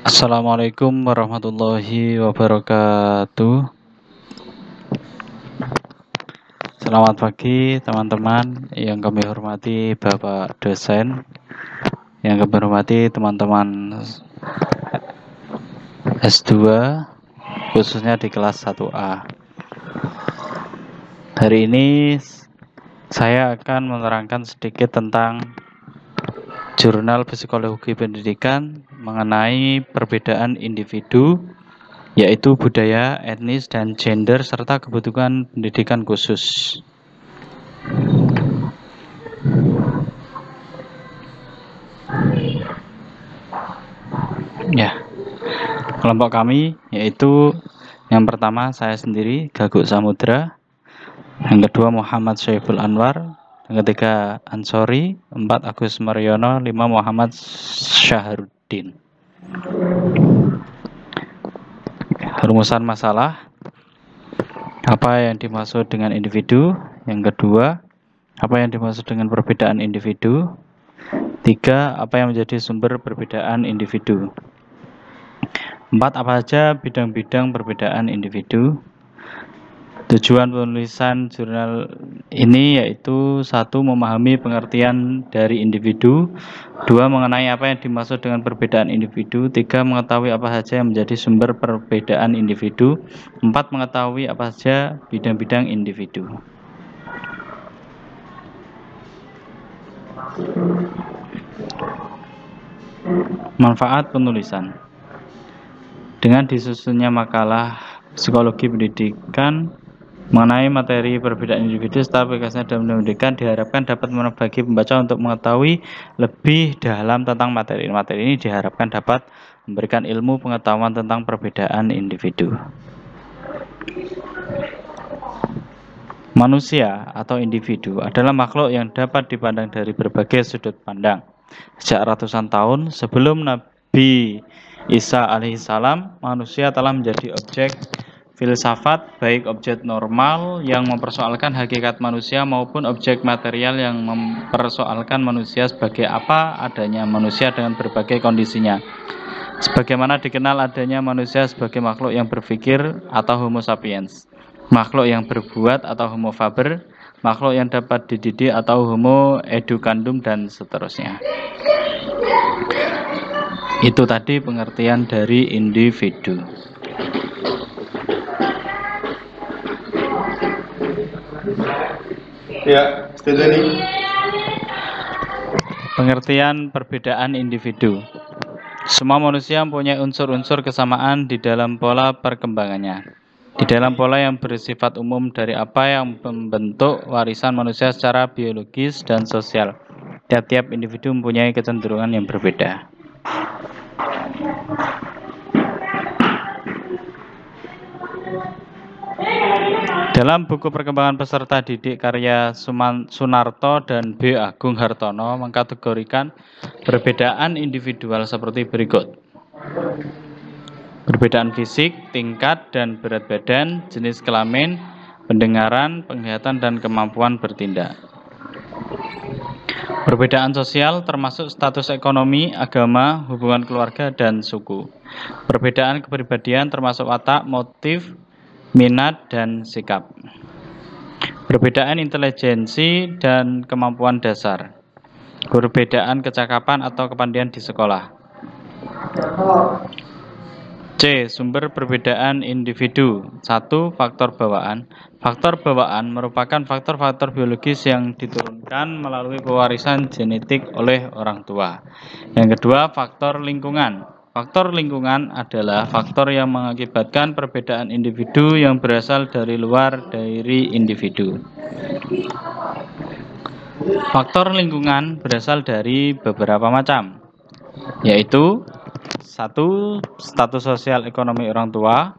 Assalamualaikum warahmatullahi wabarakatuh. Selamat pagi teman-teman yang kami hormati Bapak dosen, yang kami hormati teman-teman S2 khususnya di kelas 1A. Hari ini saya akan menerangkan sedikit tentang Jurnal Psikologi Pendidikan mengenai perbedaan individu, yaitu budaya, etnis, dan gender, serta kebutuhan pendidikan khusus. Ya, kelompok kami yaitu yang pertama saya sendiri, Gaguk Samudra, yang kedua Muhammad Syaiful Anwar, yang ketiga Ansori, 4 Agus Mariono, 5 Muhammad Syahrudin. Rumusan masalah, apa yang dimaksud dengan individu? Yang kedua, apa yang dimaksud dengan perbedaan individu? 3, apa yang menjadi sumber perbedaan individu? 4, apa saja bidang-bidang perbedaan individu? Tujuan penulisan jurnal ini yaitu 1. Memahami pengertian dari individu, 2. Mengenai apa yang dimaksud dengan perbedaan individu, 3. Mengetahui apa saja yang menjadi sumber perbedaan individu, 4. Mengetahui apa saja bidang-bidang individu. Manfaat penulisan. Dengan disusunnya makalah psikologi pendidikan mengenai materi perbedaan individu serta aplikasinya dalam pendidikan diharapkan dapat membagi pembaca untuk mengetahui lebih dalam tentang materi. Materi ini diharapkan dapat memberikan ilmu pengetahuan tentang perbedaan individu. Manusia atau individu adalah makhluk yang dapat dipandang dari berbagai sudut pandang. Sejak ratusan tahun sebelum Nabi Isa alaihissalam, manusia telah menjadi objek filsafat, baik objek normal yang mempersoalkan hakikat manusia maupun objek material yang mempersoalkan manusia sebagai apa adanya manusia dengan berbagai kondisinya. Sebagaimana dikenal adanya manusia sebagai makhluk yang berpikir atau homo sapiens, makhluk yang berbuat atau homo faber, makhluk yang dapat dididik atau homo educandum, dan seterusnya. Itu tadi pengertian dari individu. Ya, setuju nih. Pengertian perbedaan individu. Semua manusia mempunyai unsur-unsur kesamaan di dalam pola perkembangannya. Di dalam pola yang bersifat umum dari apa yang membentuk warisan manusia secara biologis dan sosial. Tiap-tiap individu mempunyai kecenderungan yang berbeda. Dalam buku perkembangan peserta didik karya Sunarto dan B. Agung Hartono mengkategorikan perbedaan individual seperti berikut. Perbedaan fisik, tingkat dan berat badan, jenis kelamin, pendengaran, penglihatan, dan kemampuan bertindak. Perbedaan sosial termasuk status ekonomi, agama, hubungan keluarga, dan suku. Perbedaan kepribadian termasuk watak, motif, minat, dan sikap. Perbedaan intelijensi dan kemampuan dasar. Perbedaan kecakapan atau kepandaian di sekolah. C. Sumber perbedaan individu. 1. Faktor bawaan. Faktor bawaan merupakan faktor-faktor biologis yang diturunkan melalui pewarisan genetik oleh orang tua. Yang kedua, faktor lingkungan. Faktor lingkungan adalah faktor yang mengakibatkan perbedaan individu yang berasal dari luar dari individu. Faktor lingkungan berasal dari beberapa macam, yaitu 1. Status sosial ekonomi orang tua,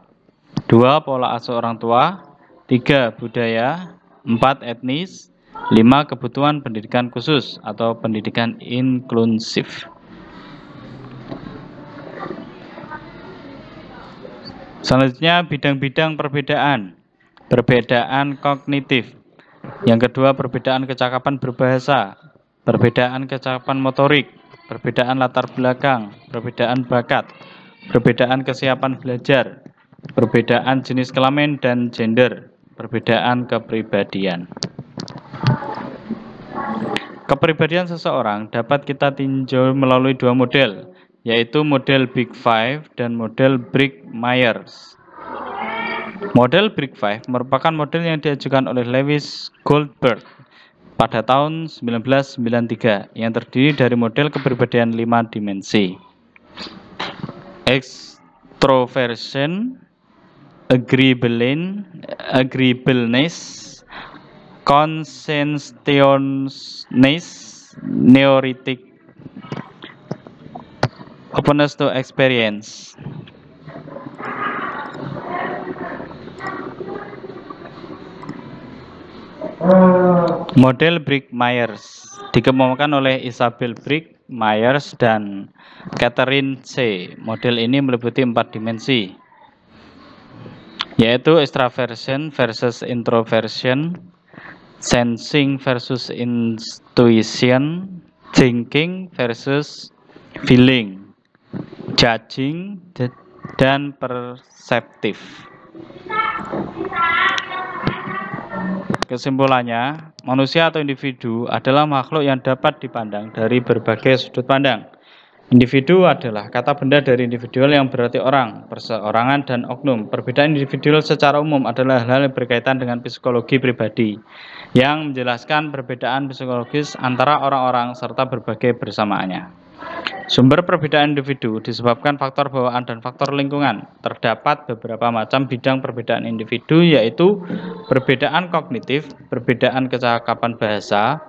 2. Pola asuh orang tua, 3. Budaya, 4. Etnis, 5. Kebutuhan pendidikan khusus atau pendidikan inklusif. Selanjutnya bidang-bidang perbedaan. Perbedaan kognitif. Yang kedua, perbedaan kecakapan berbahasa, perbedaan kecakapan motorik, perbedaan latar belakang, perbedaan bakat, perbedaan kesiapan belajar, perbedaan jenis kelamin dan gender, perbedaan kepribadian. Kepribadian seseorang dapat kita tinjau melalui dua model, yaitu model Big Five dan model Briggs-Myers. Model Big Five merupakan model yang diajukan oleh Lewis Goldberg pada tahun 1993 yang terdiri dari model kepribadian 5 dimensi. Extroversion, agreeableness, conscientiousness, neurotic, openness to experience. Model Briggs-Myers dikembangkan oleh Isabel Briggs-Myers dan Catherine C. Model ini meliputi 4 dimensi, yaitu extraversion versus introversion, sensing versus intuition, thinking versus feeling, judging, dan perceptive. Kesimpulannya, manusia atau individu adalah makhluk yang dapat dipandang dari berbagai sudut pandang. Individu adalah kata benda dari individual yang berarti orang, perseorangan, dan oknum. Perbedaan individual secara umum adalah hal yang berkaitan dengan psikologi pribadi, yang menjelaskan perbedaan psikologis antara orang-orang serta berbagai bersamaannya. Sumber perbedaan individu disebabkan faktor bawaan dan faktor lingkungan. Terdapat beberapa macam bidang perbedaan individu, yaitu perbedaan kognitif, perbedaan kecakapan bahasa,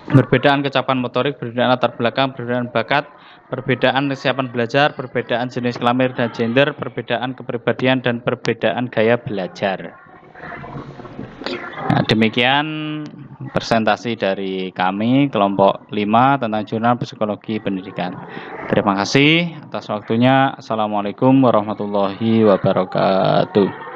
perbedaan kecapan motorik, perbedaan latar belakang, perbedaan bakat, perbedaan kesiapan belajar, perbedaan jenis kelamin dan gender, perbedaan kepribadian, dan perbedaan gaya belajar. Nah, demikian presentasi dari kami kelompok 5 tentang jurnal psikologi pendidikan. Terima kasih atas waktunya. Assalamualaikum warahmatullahi wabarakatuh.